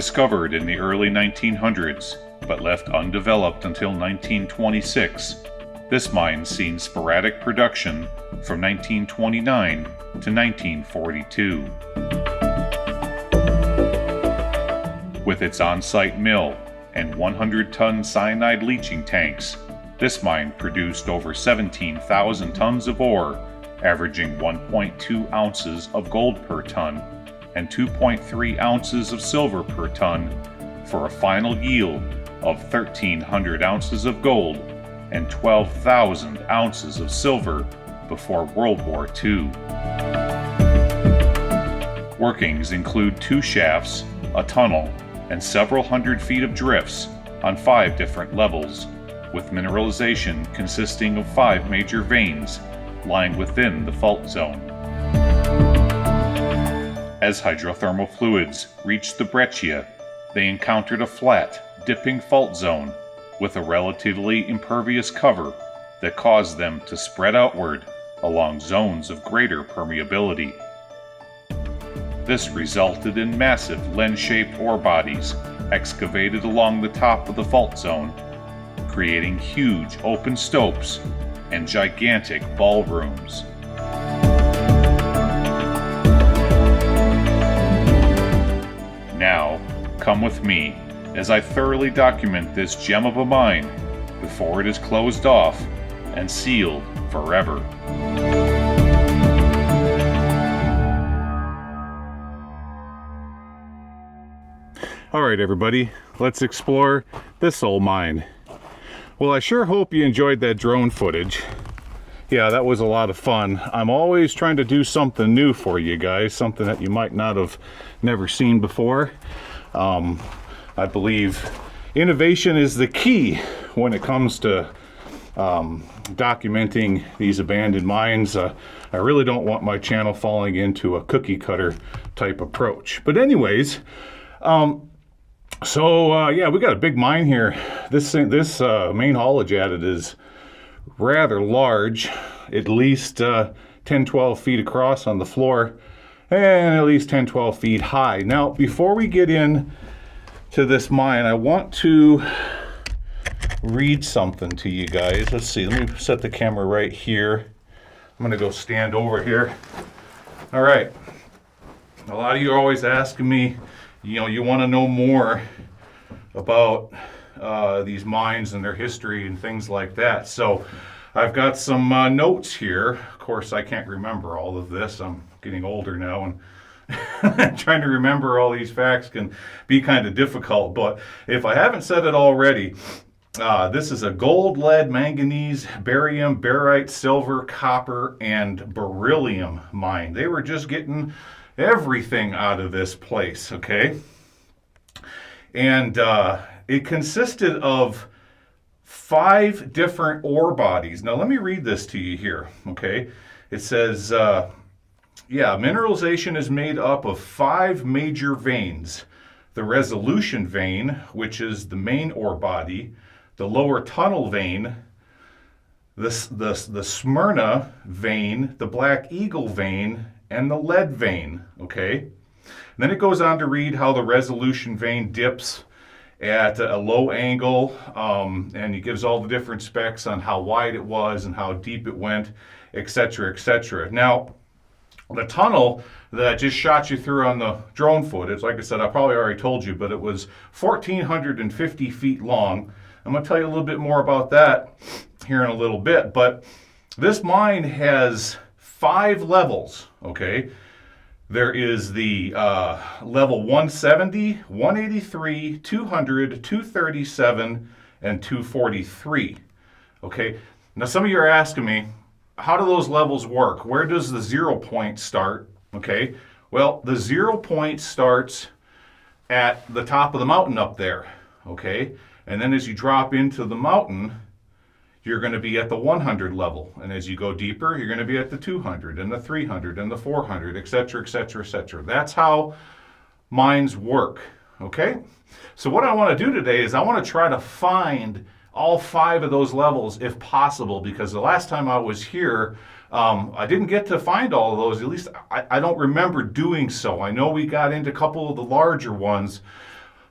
Discovered in the early 1900s, but left undeveloped until 1926, this mine seen sporadic production from 1929 to 1942. With its on-site mill and 100-ton cyanide leaching tanks, this mine produced over 17,000 tons of ore, averaging 1.2 ounces of gold per ton and 2.3 ounces of silver per ton, for a final yield of 1,300 ounces of gold and 12,000 ounces of silver before World War II. Workings include 2 shafts, a tunnel, and several hundred feet of drifts on 5 different levels, with mineralization consisting of 5 major veins lying within the fault zone. As hydrothermal fluids reached the breccia, they encountered a flat, dipping fault zone with a relatively impervious cover that caused them to spread outward along zones of greater permeability. This resulted in massive lens-shaped ore bodies excavated along the top of the fault zone, creating huge open stopes and gigantic ballrooms. Now, come with me as I thoroughly document this gem of a mine before it is closed off and sealed forever. All right, everybody, let's explore this old mine. Well, I sure hope you enjoyed that drone footage. Yeah, that was a lot of fun. I'm always trying to do something new for you guys, something that you might not have never seen before. I believe innovation is the key when it comes to documenting these abandoned mines. I really don't want my channel falling into a cookie cutter type approach. But anyways, yeah, we got a big mine here. This main haulage at it is rather large, at least 10-12 feet across on the floor and at least 10-12 feet high. Now, before we get in to this mine, I want to read something to you guys. Let's see, let me set the camera right here. I'm gonna go stand over here. All right, a lot of you are always asking me, you want to know more about these mines and their history and things like that. So I've got some notes here. Of course, I can't remember all of this. I'm getting older now, and trying to remember all these facts can be kind of difficult. But if I haven't said it already, this is a gold, lead, manganese, barium, barite, silver, copper, and beryllium mine. They were just getting everything out of this place, okay? And it consisted of 5 different ore bodies. Now let me read this to you here, okay? It says, mineralization is made up of 5 major veins. The resolution vein, which is the main ore body, the lower tunnel vein, the Smyrna vein, the Black Eagle vein, and the lead vein, okay? And then it goes on to read how the resolution vein dips at a low angle, and it gives all the different specs on how wide it was and how deep it went, etc., etc. Now, the tunnel that I just shot you through on the drone footage, like I said, I probably already told you, but it was 1,450 feet long. I'm going to tell you a little bit more about that here in a little bit, but this mine has 5 levels, okay? There is the level 170, 183, 200, 237, and 243, okay? Now some of you are asking me, how do those levels work? Where does the 0 point start, okay? Well, the 0 point starts at the top of the mountain up there, okay? And then as you drop into the mountain, you're going to be at the 100 level. And as you go deeper, you're going to be at the 200 and the 300 and the 400, etc., etc., etc. That's how mines work, okay? So what I want to do today is I want to try to find all 5 of those levels if possible, because the last time I was here, I didn't get to find all of those. At least I don't remember doing so. I know we got into a couple of the larger ones,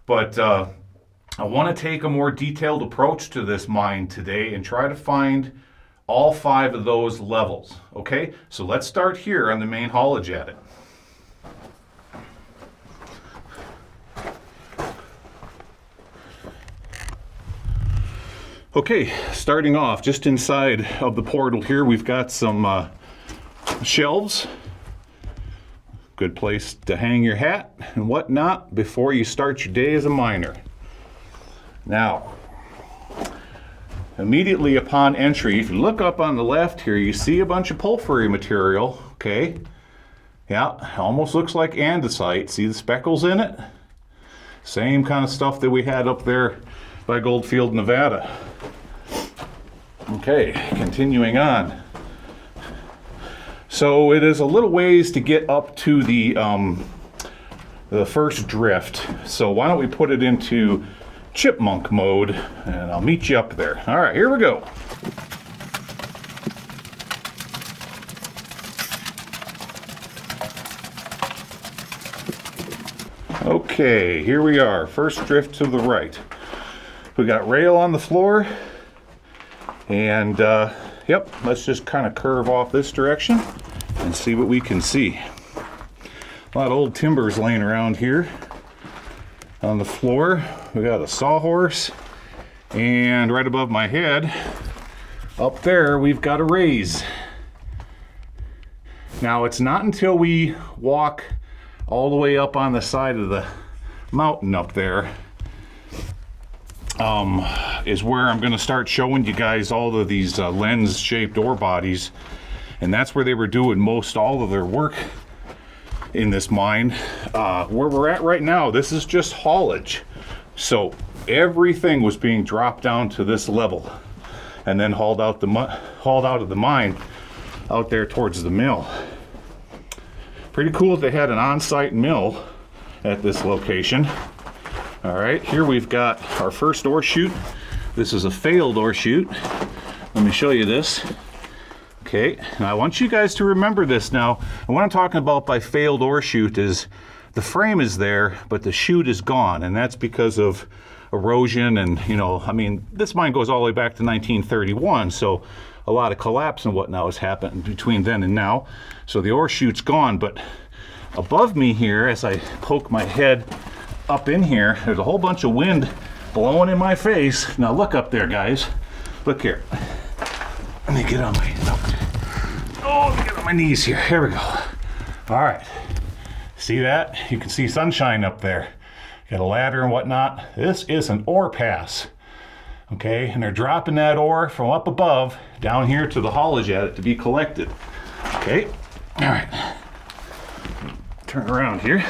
But I want to take a more detailed approach to this mine today and try to find all 5 of those levels. Okay, so let's start here on the main haulage at it. Okay, starting off just inside of the portal here, we've got some shelves. Good place to hang your hat and whatnot before you start your day as a miner. Now, immediately upon entry, if you look up on the left here, you see a bunch of porphyry material, okay? Yeah, almost looks like andesite. See the speckles in it? Same kind of stuff that we had up there by Goldfield, Nevada. Okay, continuing on. So it is a little ways to get up to the first drift. So why don't we put it into Chipmunk mode, and I'll meet you up there. All right, here we go. Okay, here we are. First drift to the right. We got rail on the floor, and yep, let's just kind of curve off this direction and see what we can see. A lot of old timbers laying around here. On the floor, we got a sawhorse, and right above my head, up there, we've got a raise. Now, it's not until we walk all the way up on the side of the mountain up there is where I'm going to start showing you guys all of these lens-shaped ore bodies, and that's where they were doing most all of their work in this mine. Where we're at right now, this is just haulage. So everything was being dropped down to this level and then hauled out of the mine out there towards the mill. Pretty cool that they had an on-site mill at this location. All right, here we've got our first ore chute. This is a failed ore chute. Let me show you this. Okay, now I want you guys to remember this now. And what I'm talking about by failed ore chute is the frame is there, but the chute is gone, and that's because of erosion and, you know, I mean, this mine goes all the way back to 1931, so a lot of collapse and whatnot has happened between then and now. So the ore chute's gone, but above me here, as I poke my head up in here, there's a whole bunch of wind blowing in my face. Now look up there, guys. Look here. Let me get on my, let me get on my knees here. Here we go. All right. See that? You can see sunshine up there. Got a ladder and whatnot. This is an ore pass. Okay, and they're dropping that ore from up above down here to the haulage at it to be collected. Okay, all right. Turn around here.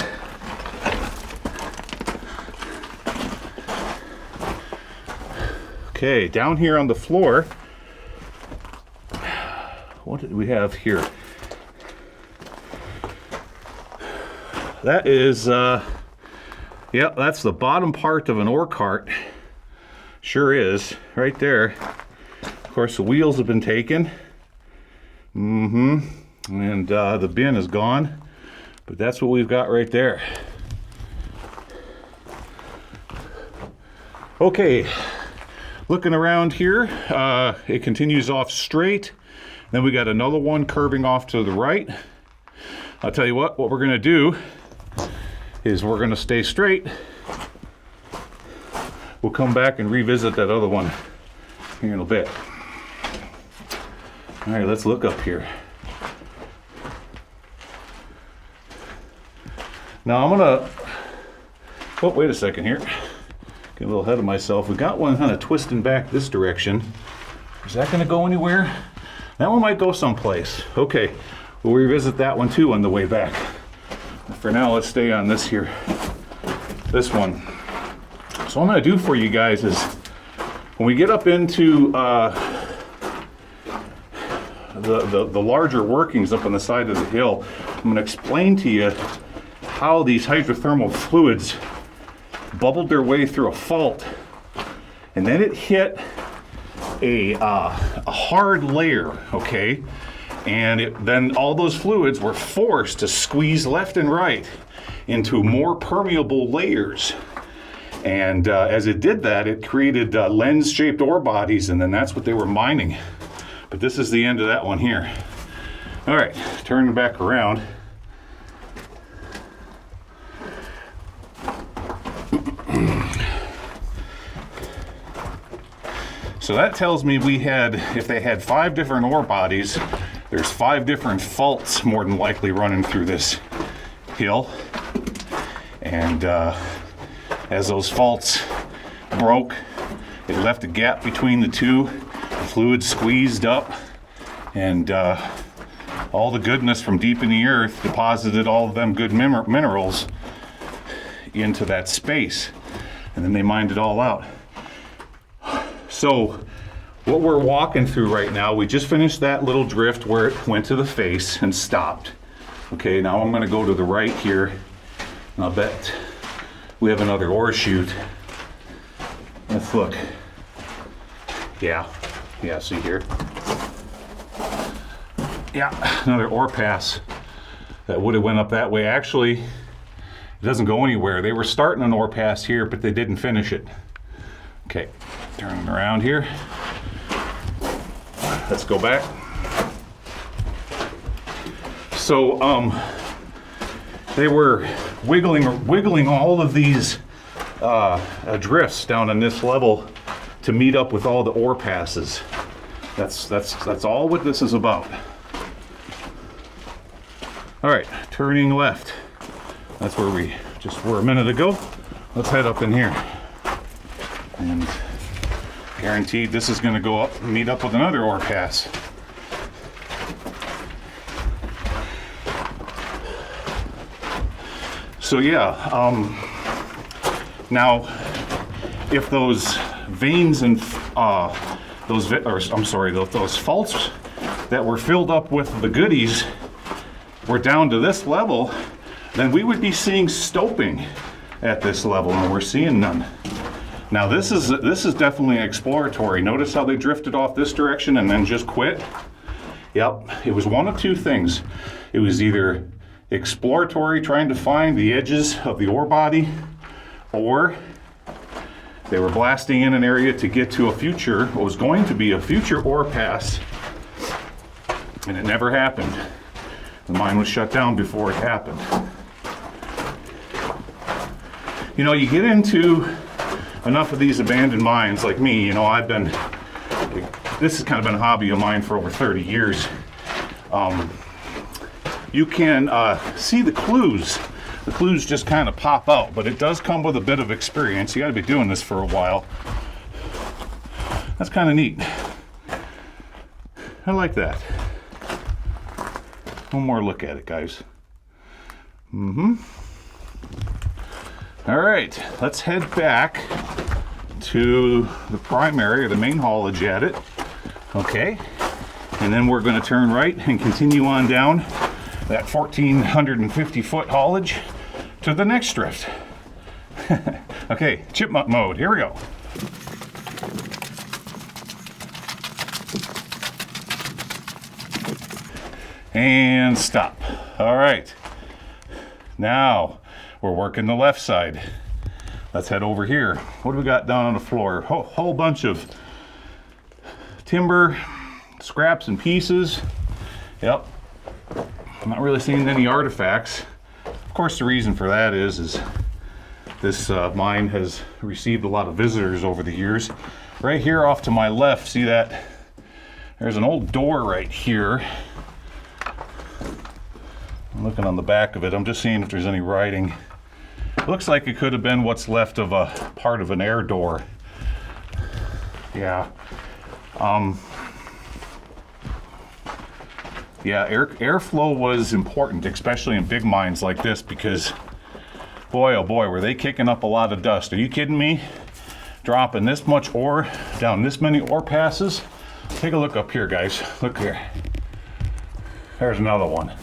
Okay, down here on the floor, what did we have here? That is, yeah, that's the bottom part of an ore cart. Sure is, right there. Of course, the wheels have been taken. And the bin is gone. But that's what we've got right there. Okay, looking around here, it continues off straight. Then we got another one curving off to the right. I'll tell you what we're gonna do is we're gonna stay straight. We'll come back and revisit that other one here in a bit. All right, let's look up here. Now I'm gonna, oh, wait a second here. Get a little ahead of myself. We got one kind of twisting back this direction. Is that gonna go anywhere? That one might go someplace. Okay, we'll revisit that one too on the way back. For now, let's stay on this here, this one. So what I'm gonna do for you guys is, when we get up into the larger workings up on the side of the hill, I'm gonna explain to you how these hydrothermal fluids bubbled their way through a fault, and then it hit a hard layer, okay? And then all those fluids were forced to squeeze left and right into more permeable layers. And as it did that, it created lens-shaped ore bodies, and then that's what they were mining. But this is the end of that one here. All right, turning back around. So that tells me if they had 5 different ore bodies, there's 5 different faults more than likely running through this hill. And as those faults broke, it left a gap between the two. The fluid squeezed up, and all the goodness from deep in the earth deposited all of them good minerals into that space. And then they mined it all out. So what we're walking through right now, we just finished that little drift where it went to the face and stopped. Okay, now I'm going to go to the right here, and I'll bet we have another ore chute. Let's look. Yeah, see here. Yeah, another ore pass that would have went up that way. Actually, it doesn't go anywhere. They were starting an ore pass here, but they didn't finish it. Okay, turning around here. Let's go back. So they were wiggling all of these drifts down on this level to meet up with all the ore passes. That's all what this is about. All right, turning left. That's where we just were a minute ago. Let's head up in here. And guaranteed this is going to go up and meet up with another ore pass. So yeah, now if those veins and those faults that were filled up with the goodies were down to this level, then we would be seeing stoping at this level, and we're seeing none. Now this is definitely exploratory. Notice how they drifted off this direction and then just quit? Yep, it was one of two things. It was either exploratory, trying to find the edges of the ore body, or they were blasting in an area to get to what was going to be a future ore pass, and it never happened. The mine was shut down before it happened. You know, you get into enough of these abandoned mines, like me, you know, this has kind of been a hobby of mine for over 30 years. You can see the clues. The clues just kind of pop out, but it does come with a bit of experience. You got to be doing this for a while. That's kind of neat. I like that. One more look at it, guys. All right, let's head back to the primary, or the main haulage at it. Okay, and then we're going to turn right and continue on down that 1,450 foot haulage to the next drift. Okay, chipmunk mode, here we go. And stop. All right, now we're working the left side. Let's head over here. What do we got down on the floor? Whole bunch of timber, scraps and pieces. Yep. I'm not really seeing any artifacts. Of course, the reason for that is this mine has received a lot of visitors over the years. Right here off to my left, see that? There's an old door right here. I'm looking on the back of it. I'm just seeing if there's any writing. Looks like it could have been what's left of a part of an air door. Yeah. Yeah, airflow was important, especially in big mines like this, because boy, oh boy, were they kicking up a lot of dust. Are you kidding me? Dropping this much ore down this many ore passes? Take a look up here, guys. Look here. There's another one.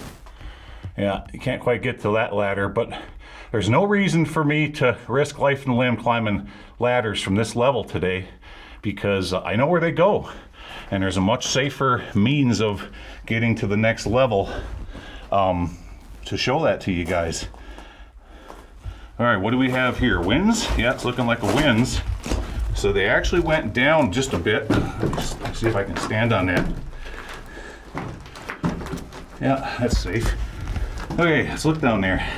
Yeah, you can't quite get to that ladder, but there's no reason for me to risk life and limb climbing ladders from this level today, because I know where they go, and there's a much safer means of getting to the next level to show that to you guys. All right, what do we have here? Winds? Yeah, it's looking like a winds. So they actually went down just a bit. Let's see if I can stand on that. Yeah, that's safe. Okay, let's look down there.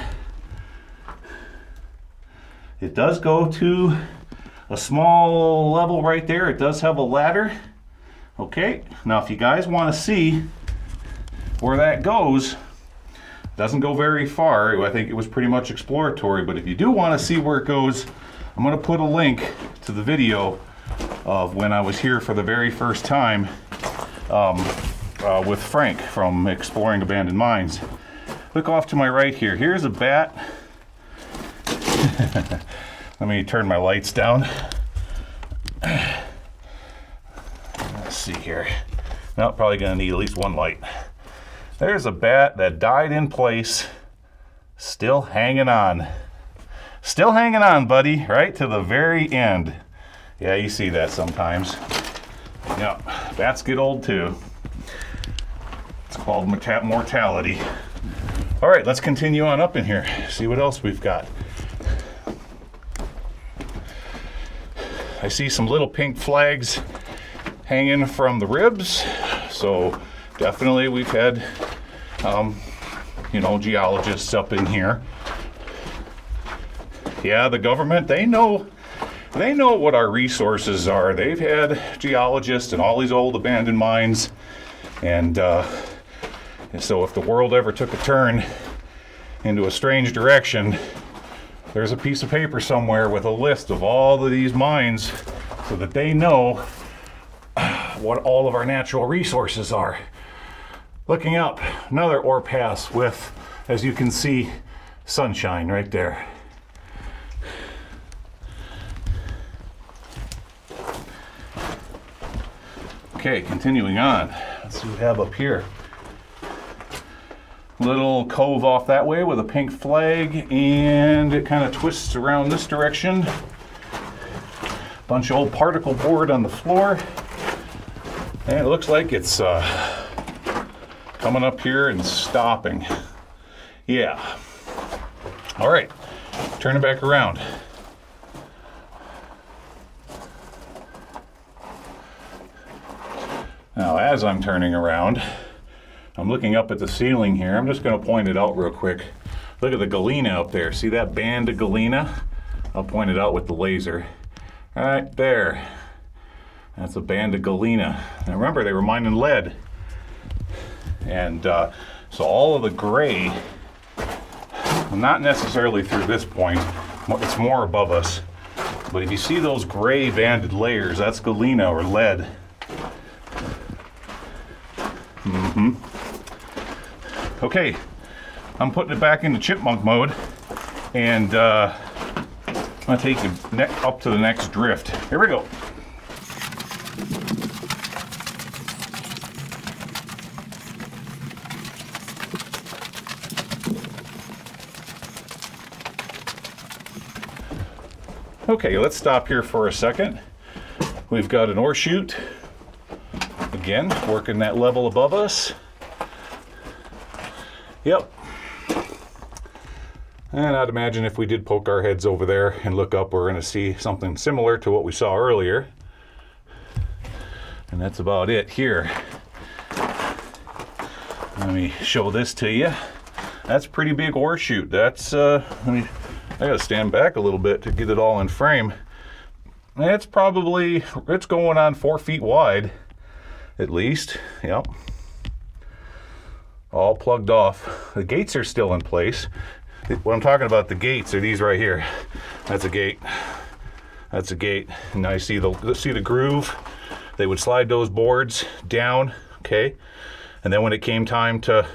It does go to a small level right there. It does have a ladder. Okay, now if you guys want to see where that goes, it doesn't go very far. I think it was pretty much exploratory, but if you do want to see where it goes, I'm going to put a link to the video of when I was here for the very first time with Frank from Exploring Abandoned Mines. Look off to my right here. Here's a bat. Let me turn my lights down. Let's see here. Now, probably gonna need at least one light. There's a bat that died in place, still hanging on. Still hanging on, buddy, right to the very end. Yeah, you see that sometimes. Yeah, bats get old too. It's called mortality. All right, let's continue on up in here. See what else we've got. I see some little pink flags hanging from the ribs. So definitely we've had, geologists up in here. Yeah, the government, they know what our resources are. They've had geologists in all these old abandoned mines. And so if the world ever took a turn into a strange direction, there's a piece of paper somewhere with a list of all of these mines so that they know what all of our natural resources are. Looking up, another ore pass with, as you can see, sunshine right there. Okay, continuing on. Let's see what we have up here. Little cove off that way with a pink flag, and it kind of twists around this direction. Bunch of old particle board on the floor. And it looks like it's coming up here and stopping. Yeah. All right, turn it back around. Now, as I'm turning around, I'm looking up at the ceiling here. I'm just going to point it out real quick. Look at the galena up there. See that band of galena? I'll point it out with the laser. Right there. That's a band of galena. Now remember, they were mining lead. And so all of the gray, not necessarily through this point, it's more above us. But if you see those gray banded layers, that's galena or lead. Okay, I'm putting it back into chipmunk mode, and I'm gonna take you up to the next drift. Here we go. Okay, let's stop here for a second. We've got an ore chute. Again, working that level above us. Yep. And I'd imagine if we did poke our heads over there and look up, we're going to see something similar to what we saw earlier. And that's about it here. Let me show this to you. That's a pretty big ore chute. That's, I gotta stand back a little bit to get it all in frame. It's going on 4 feet wide, at least. Yep. All plugged off. The gates are still in place. What I'm talking about, the gates, are these right here. That's a gate. That's a gate. And now you see the groove. They would slide those boards down, okay? And then when it came time to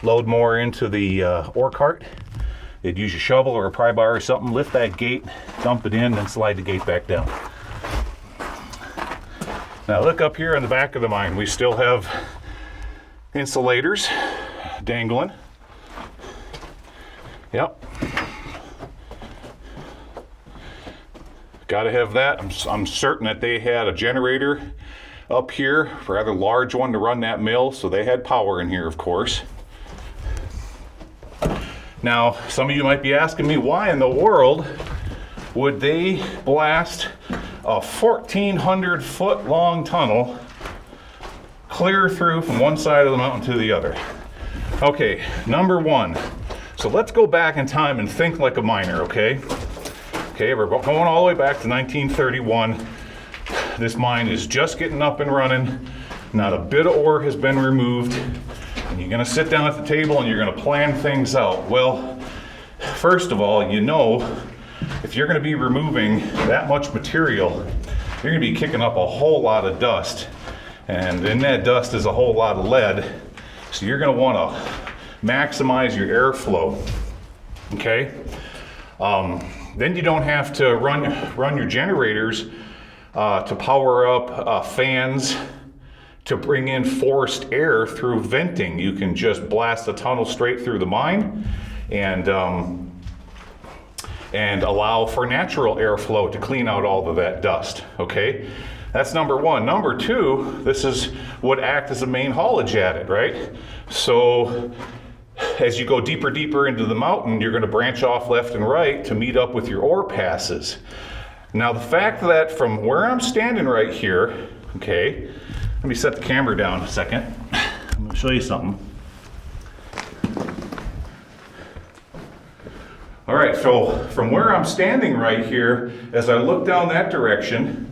load more into the ore cart, they'd use a shovel or a pry bar or something, lift that gate, dump it in, and slide the gate back down. Now look up here on the back of the mine. We still have insulators dangling. Yep. Gotta have that. I'm certain that they had a generator up here, a rather large one, to run that mill, so they had power in here, of course. Now, some of you might be asking me, why in the world would they blast a 1,400 foot long tunnel clear through from one side of the mountain to the other? Okay, number one, so let's go back in time and think like a miner, okay? Okay, we're going all the way back to 1931. This mine is just getting up and running. Not a bit of ore has been removed. And you're gonna sit down at the table and you're gonna plan things out. Well, first of all, you know, if you're gonna be removing that much material, you're gonna be kicking up a whole lot of dust. And in that dust is a whole lot of lead. So you're gonna wanna maximize your airflow, okay? Then you don't have to run your generators to power up fans to bring in forced air through venting. You can just blast the tunnel straight through the mine and allow for natural airflow to clean out all of that dust, okay? That's number one. Number two, this would act as a main haulage at it, right? So as you go deeper into the mountain, you're gonna branch off left and right to meet up with your ore passes. Now the fact that from where I'm standing right here, okay, let me set the camera down a second. I'm gonna show you something. All right, so from where I'm standing right here, as I look down that direction,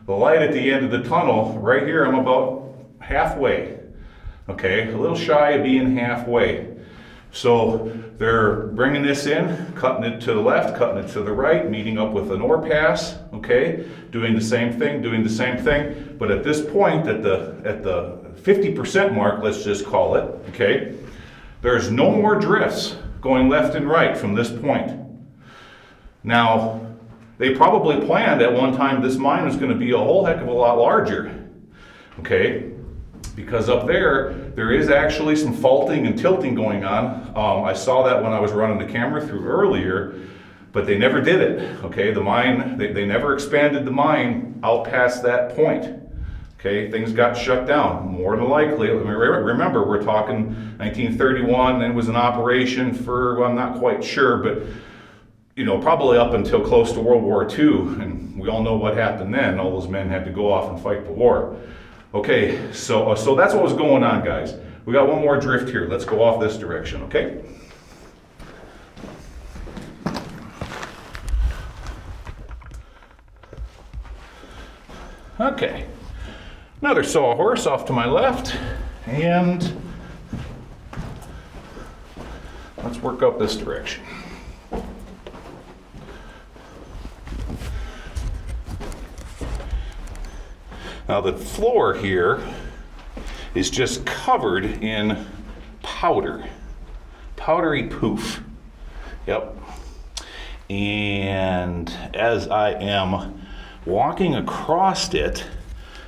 the light at the end of the tunnel, right here, I'm about halfway. Okay, a little shy of being halfway. So they're bringing this in, cutting it to the left, cutting it to the right, meeting up with an ore pass, okay, doing the same thing. But at this point, at the 50% mark, let's just call it, okay, there's no more drifts going left and right from this point. Now, they probably planned at one time this mine was going to be a whole heck of a lot larger, okay? Because up there is actually some faulting and tilting going on. I saw that when I was running the camera through earlier, but they never did it, okay? The mine, they never expanded the mine out past that point, okay? Things got shut down, more than likely. Remember, we're talking 1931, and it was in operation for, well, I'm not quite sure, but you know, probably up until close to World War II, and we all know what happened then. All those men had to go off and fight the war. Okay, so that's what was going on, guys. We got one more drift here. Let's go off this direction, okay? Okay, another sawhorse off to my left, and let's work up this direction. Now the floor here is just covered in powder, powdery poof. Yep. And as I am walking across it,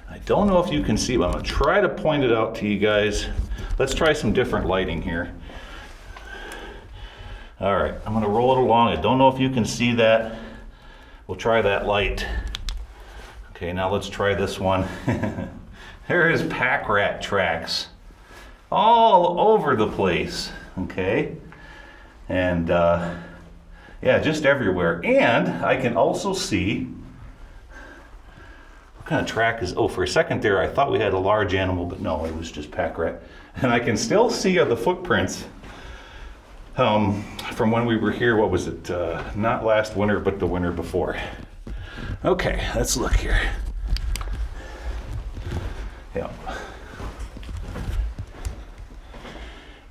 I don't know if you can see, but I'm gonna try to point it out to you guys. Let's try some different lighting here. All right, I'm gonna roll it along. I don't know if you can see that. We'll try that light. Okay, now let's try this one. There is pack rat tracks all over the place, okay? And yeah, just everywhere. And I can also see, what kind of track is, oh, for a second there, I thought we had a large animal, but no, it was just pack rat. And I can still see the footprints from when we were here, what was it, not last winter, but the winter before. Okay, let's look here. Yeah.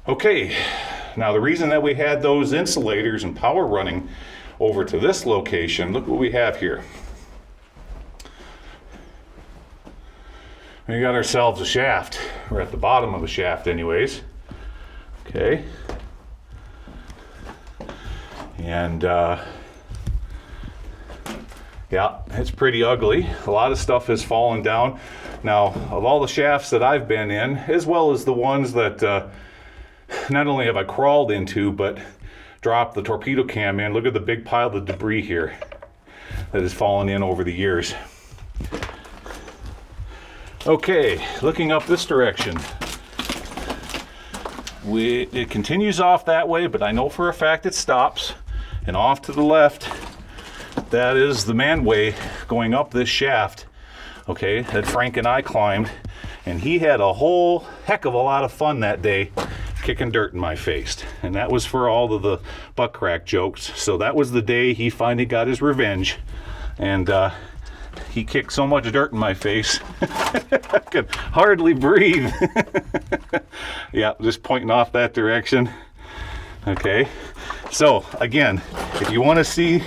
Okay, now the reason that we had those insulators and power running over to this location, look what we have here. We got ourselves a shaft. We're at the bottom of the shaft anyways. Okay. And yeah, it's pretty ugly. A lot of stuff has fallen down. Now, of all the shafts that I've been in, as well as the ones that not only have I crawled into, but dropped the torpedo cam in, look at the big pile of debris here that has fallen in over the years. Okay, looking up this direction. it continues off that way, but I know for a fact it stops. And off to the left, that is the manway going up this shaft, okay, that Frank and I climbed. And he had a whole heck of a lot of fun that day kicking dirt in my face. And that was for all of the butt crack jokes. So that was the day he finally got his revenge. And he kicked so much dirt in my face, I could hardly breathe. Yeah, just pointing off that direction. Okay, so again, if you want to see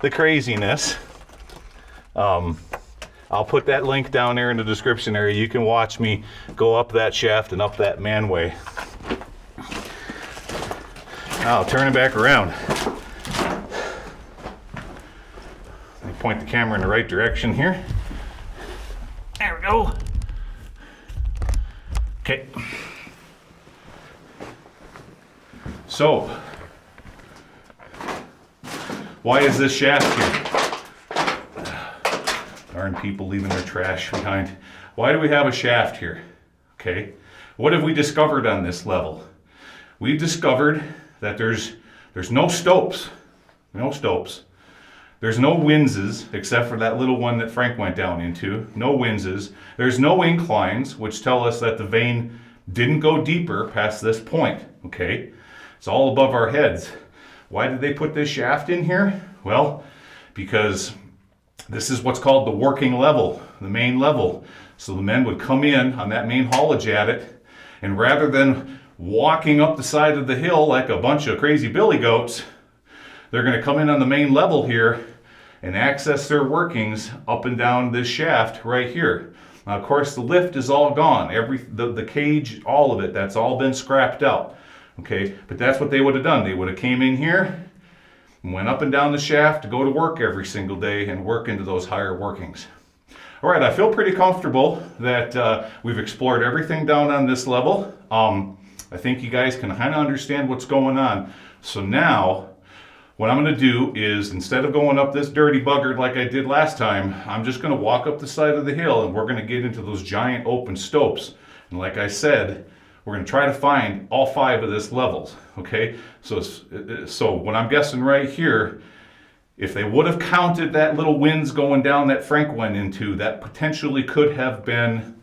the craziness, I'll put that link down there in the description area. You can watch me go up that shaft and up that manway. Now I'll turn it back around. Let me point the camera in the right direction here. There we go. Okay. So, why is this shaft here? Darn people leaving their trash behind. Why do we have a shaft here? Okay. What have we discovered on this level? We've discovered that there's no stopes. No stopes. There's no winzes, except for that little one that Frank went down into. No winzes. There's no inclines, which tell us that the vein didn't go deeper past this point. Okay. It's all above our heads. Why did they put this shaft in here? Well, because this is what's called the working level, the main level. So the men would come in on that main haulage adit, and rather than walking up the side of the hill like a bunch of crazy billy goats, they're going to come in on the main level here and access their workings up and down this shaft right here. Now, of course, the lift is all gone. The cage, all of it, that's all been scrapped out. Okay, but that's what they would have done. They would have came in here and went up and down the shaft to go to work every single day and work into those higher workings. All right, I feel pretty comfortable that we've explored everything down on this level. I think you guys can kind of understand what's going on. So now, what I'm going to do is, instead of going up this dirty bugger like I did last time, I'm just going to walk up the side of the hill and we're going to get into those giant open stopes. And like I said, we're going to try to find all 5 of this levels, okay? So what I'm guessing right here, if they would have counted that little winds going down that Frank went into, that potentially could have been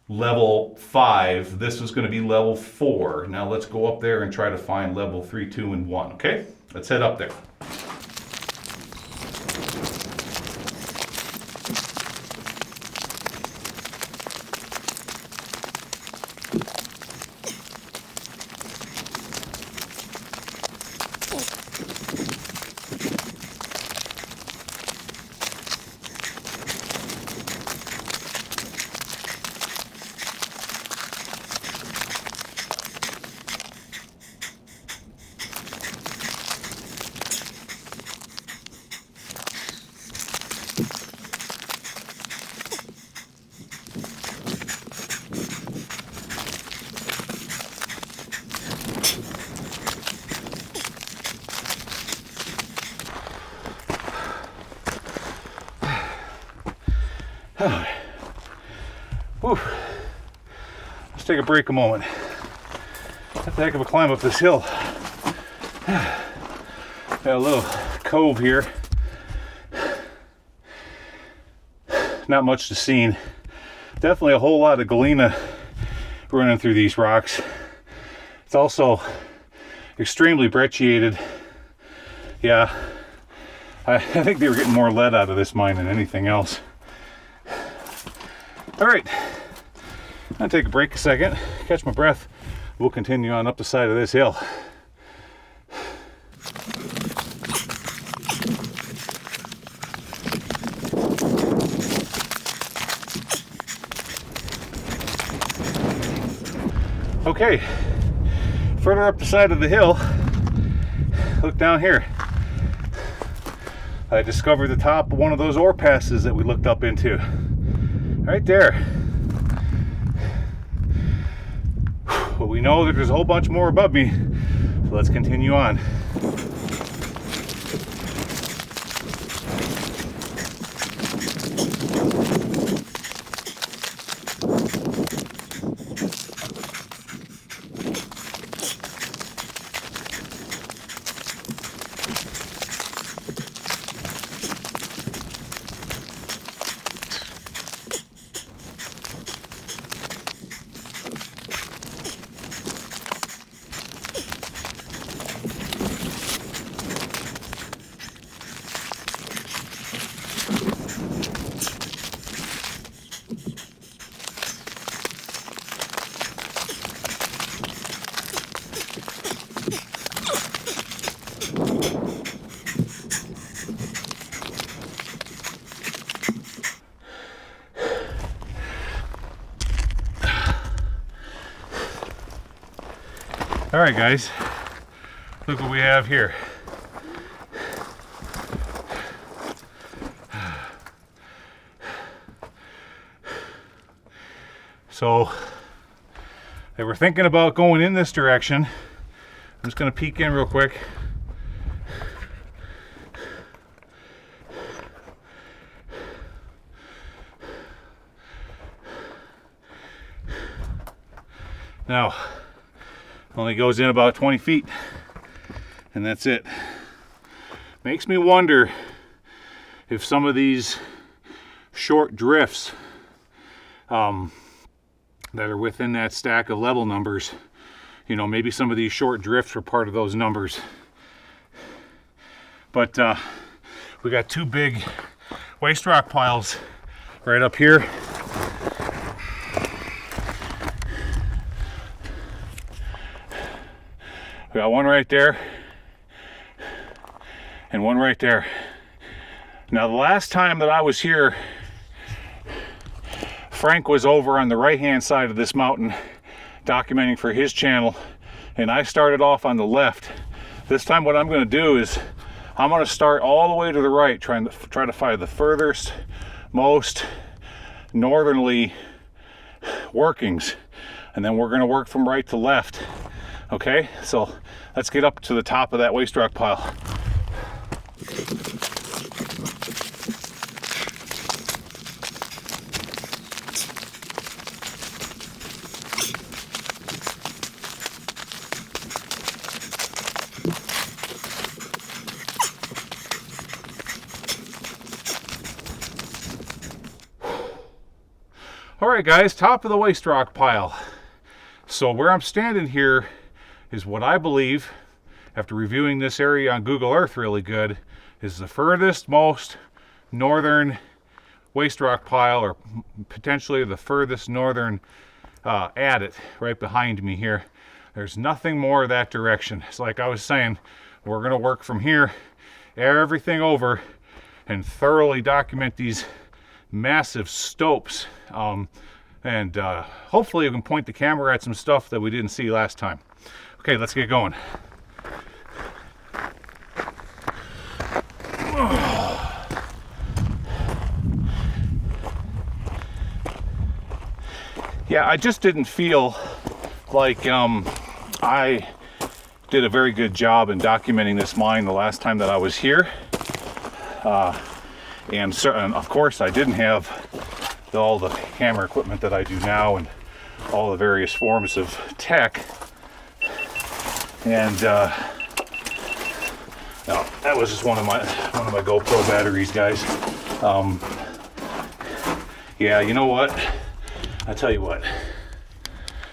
level 5. This is going to be level 4. Now let's go up there and try to find level 3, 2, and 1, okay? Let's head up there. Whew. Let's take a break a moment. That's a heck of a climb up this hill. Got a little cove here. Not much to see. Definitely a whole lot of galena running through these rocks. It's also extremely brecciated. Yeah, I think they were getting more lead out of this mine than anything else. All right, I'll take a break a second, catch my breath. We'll continue on up the side of this hill. Okay, further up the side of the hill, look down here. I discovered the top of one of those ore passes that we looked up into. Right there. But we know that there's a whole bunch more above me, so let's continue on. All right, guys, look what we have here. So they were thinking about going in this direction. I'm just going to peek in real quick. Now, only goes in about 20 feet, and that's it. Makes me wonder if some of these short drifts that are within that stack of level numbers, you know, maybe some of these short drifts were part of those numbers. But we got two big waste rock piles right up here. We got one right there and one right there. Now, the last time that I was here, Frank was over on the right-hand side of this mountain documenting for his channel, and I started off on the left. This time what I'm going to do is I'm going to start all the way to the right, try to find the furthest, most northerly workings, and then we're going to work from right to left. Okay, so let's get up to the top of that waste rock pile. All right, guys, top of the waste rock pile. So where I'm standing here is what I believe, after reviewing this area on Google Earth really good, is the furthest most northern waste rock pile, or potentially the furthest northern adit right behind me here. There's nothing more that direction. It's like I was saying, we're going to work from here, everything over, and thoroughly document these massive stopes. And hopefully we can point the camera at some stuff that we didn't see last time. Okay, let's get going. Yeah, I just didn't feel like I did a very good job in documenting this mine the last time that I was here. And of course I didn't have all the camera equipment that I do now and all the various forms of tech. And no, that was just one of my GoPro batteries, guys. Yeah, you know what? I tell you what.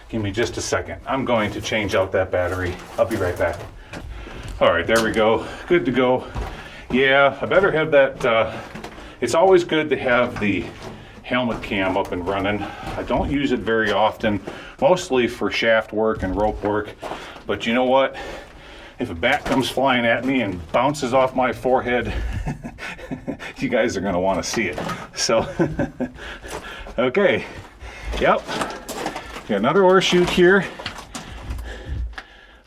Give me just a second. I'm going to change out that battery. I'll be right back. All right, there we go. Good to go. Yeah, I better have that. It's always good to have the helmet cam up and running. I don't use it very often, mostly for shaft work and rope work. But you know what? If a bat comes flying at me and bounces off my forehead, you guys are going to want to see it. So, okay. Yep. Got another ore chute here.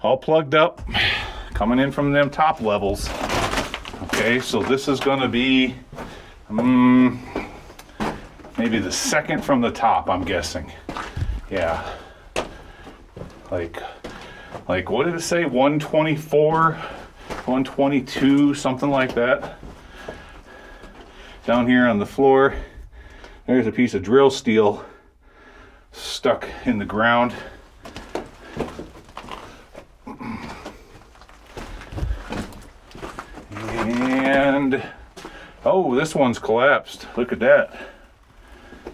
All plugged up. Coming in from them top levels. Okay, so this is going to be maybe the second from the top, I'm guessing. Yeah. Like what did it say? 124, 122, something like that. Down here on the floor, there's a piece of drill steel stuck in the ground. And oh, this one's collapsed. Look at that.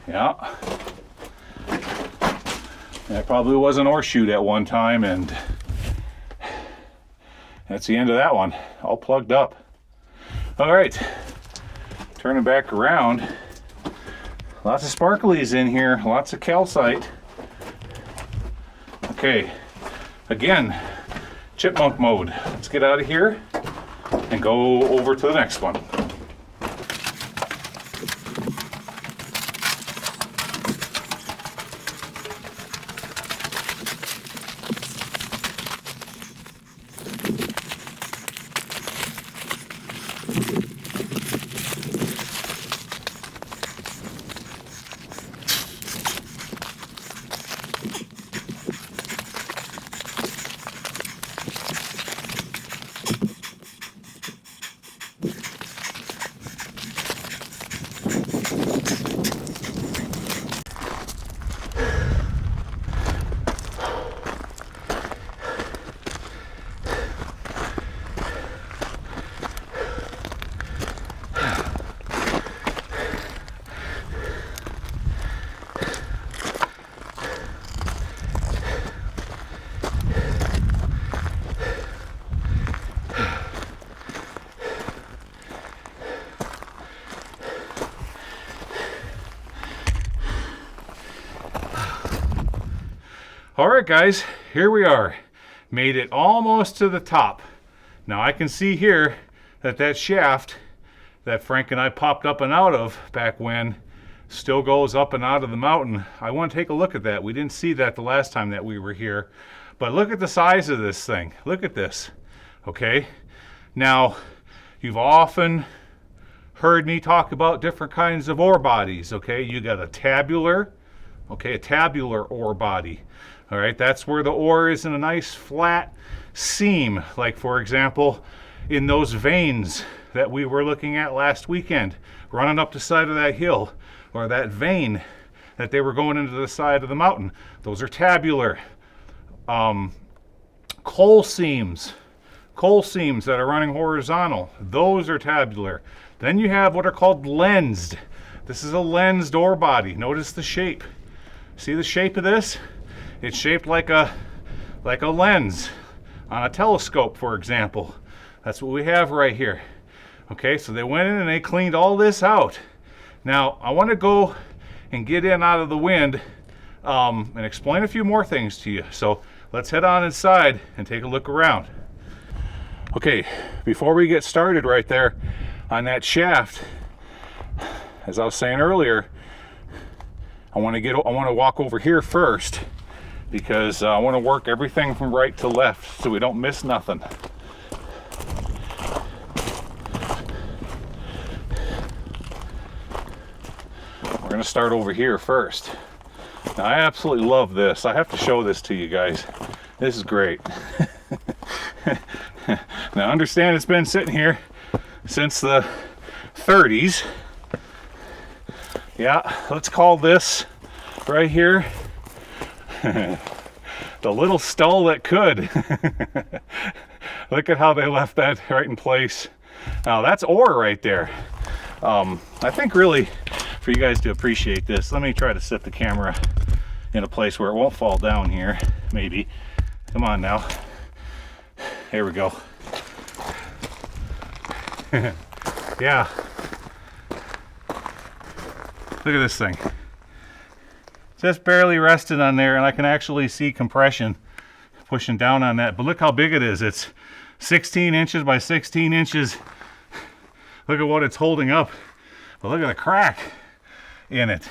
Yeah. That probably was an ore chute at one time, and that's the end of that one. All plugged up. All right. Turning back around. Lots of sparklies in here. Lots of calcite. Okay. Again, chipmunk mode. Let's get out of here and go over to the next one. All right, guys, here we are. Made it almost to the top. Now I can see here that shaft that Frank and I popped up and out of back when still goes up and out of the mountain. I want to take a look at that. We didn't see that the last time that we were here. But look at the size of this thing. Look at this. Okay? Now, you've often heard me talk about different kinds of ore bodies. Okay? You got a tabular ore body. All right? That's where the ore is in a nice flat seam. Like, for example, in those veins that we were looking at last weekend, running up the side of that hill, or that vein that they were going into the side of the mountain. Those are tabular. Coal seams that are running horizontal, those are tabular. Then you have what are called lensed. This is a lensed ore body. Notice the shape. See the shape of this? It's shaped like a lens on a telescope, for example. That's what we have right here. Okay, so they went in and they cleaned all this out. Now, I want to go and get in out of the wind and explain a few more things to you. So let's head on inside and take a look around. Okay, before we get started right there on that shaft, as I was saying earlier, I want to walk over here first because I want to work everything from right to left so we don't miss nothing. We're going to start over here first. Now, I absolutely love this. I have to show this to you guys. This is great. Now, understand it's been sitting here since the 30s. Yeah, let's call this right here the little stall that could. Look at how they left that right in place. Now, that's ore right there. I think really, for you guys to appreciate this, let me try to set the camera in a place where it won't fall down here, maybe. Come on now. Here we go. Yeah. Look at this thing. Just barely rested on there, and I can actually see compression pushing down on that. But look how big it is. It's 16 inches by 16 inches. Look at what it's holding up. But look at the crack in it.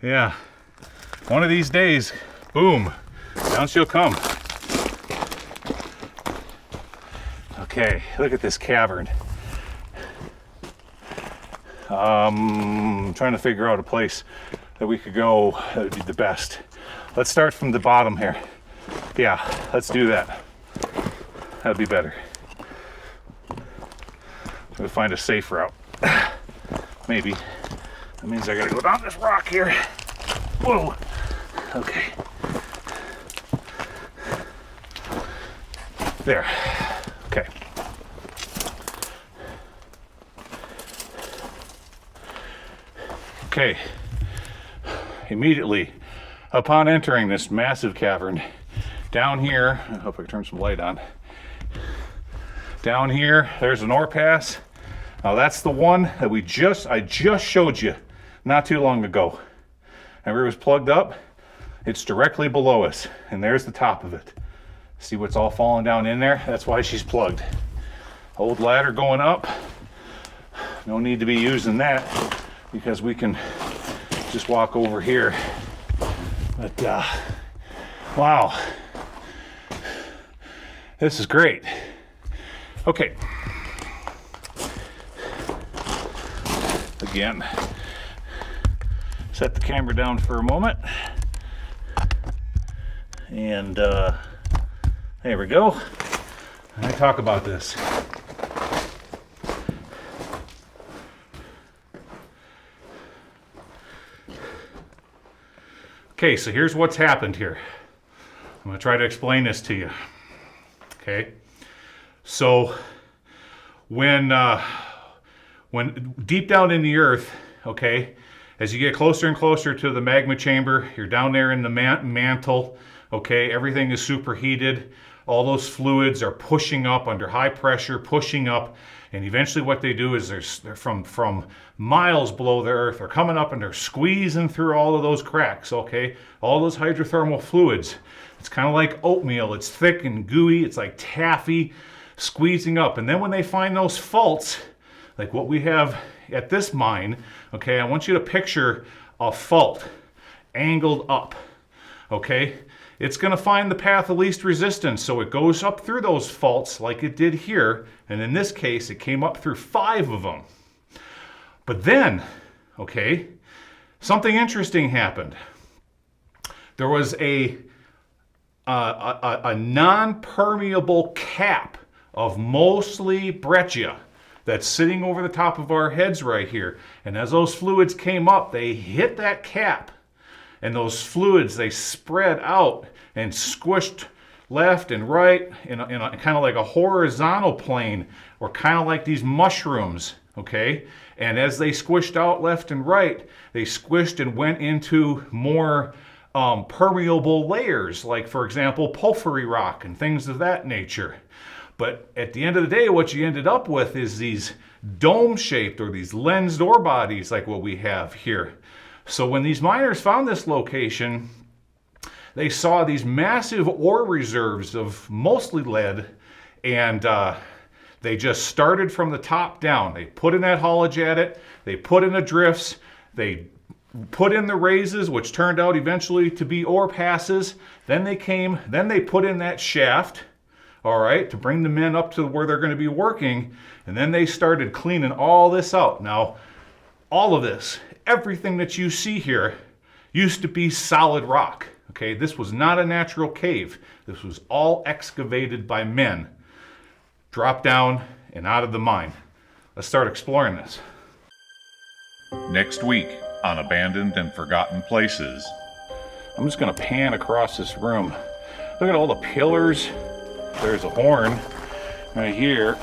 Yeah. One of these days, boom, down she'll come. Okay, look at this cavern. I'm trying to figure out a place that we could go that would be the best. Let's start from the bottom here. Yeah, let's do that. That'd be better. We'll find a safe route. Maybe. That means I gotta go down this rock here. Whoa. Okay. There. Okay. Okay. Immediately upon entering this massive cavern, down here, I hope I can turn some light on. Down here, there's an ore pass. Now that's the one that I just showed you not too long ago. And where it was plugged up, it's directly below us. And there's the top of it. See what's all falling down in there? That's why she's plugged. Old ladder going up. No need to be using that because we can just walk over here. But wow, this is great. Okay. Again, set the camera down for a moment. And there we go. I talk about this. Okay, so here's what's happened here. I'm going to try to explain this to you. Okay, so when deep down in the earth, okay, as you get closer and closer to the magma chamber, you're down there in the mantle, okay, everything is superheated. All those fluids are pushing up under high pressure, pushing up, And eventually what they do is they're from miles below the earth. They're coming up and they're squeezing through all of those cracks, okay? All those hydrothermal fluids. It's kind of like oatmeal. It's thick and gooey. It's like taffy squeezing up. And then when they find those faults, like what we have at this mine, okay, I want you to picture a fault angled up, okay? It's going to find the path of least resistance, so it goes up through those faults like it did here, and in this case, it came up through 5 of them. But then, okay, something interesting happened. There was a non-permeable cap of mostly breccia that's sitting over the top of our heads right here. And as those fluids came up, they hit that cap. And those fluids, they spread out and squished left and right in a kind of like a horizontal plane, or kind of like these mushrooms, okay? And as they squished out left and right, they squished and went into more permeable layers, like, for example, porphyry rock and things of that nature. But at the end of the day, what you ended up with is these dome-shaped or these lensed ore bodies like what we have here. So when these miners found this location, they saw these massive ore reserves of mostly lead, and they just started from the top down. They put in that haulage at it, they put in the drifts, they put in the raises, which turned out eventually to be ore passes. Then they put in that shaft, all right, to bring the men up to where they're going to be working, and then they started cleaning all this out. Now, all of this, everything that you see here used to be solid rock, okay? This was not a natural cave. This was all excavated by men, dropped down and out of the mine. Let's start exploring this. Next week on Abandoned and Forgotten Places. I'm just going to pan across this room. Look at all the pillars. There's a horn right here.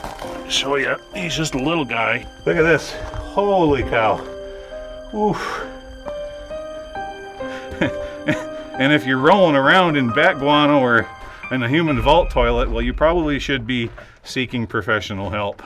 Show you, he's just a little guy. Look at this. Holy cow. Oof. And if you're rolling around in bat guano or in a human vault toilet, well, you probably should be seeking professional help.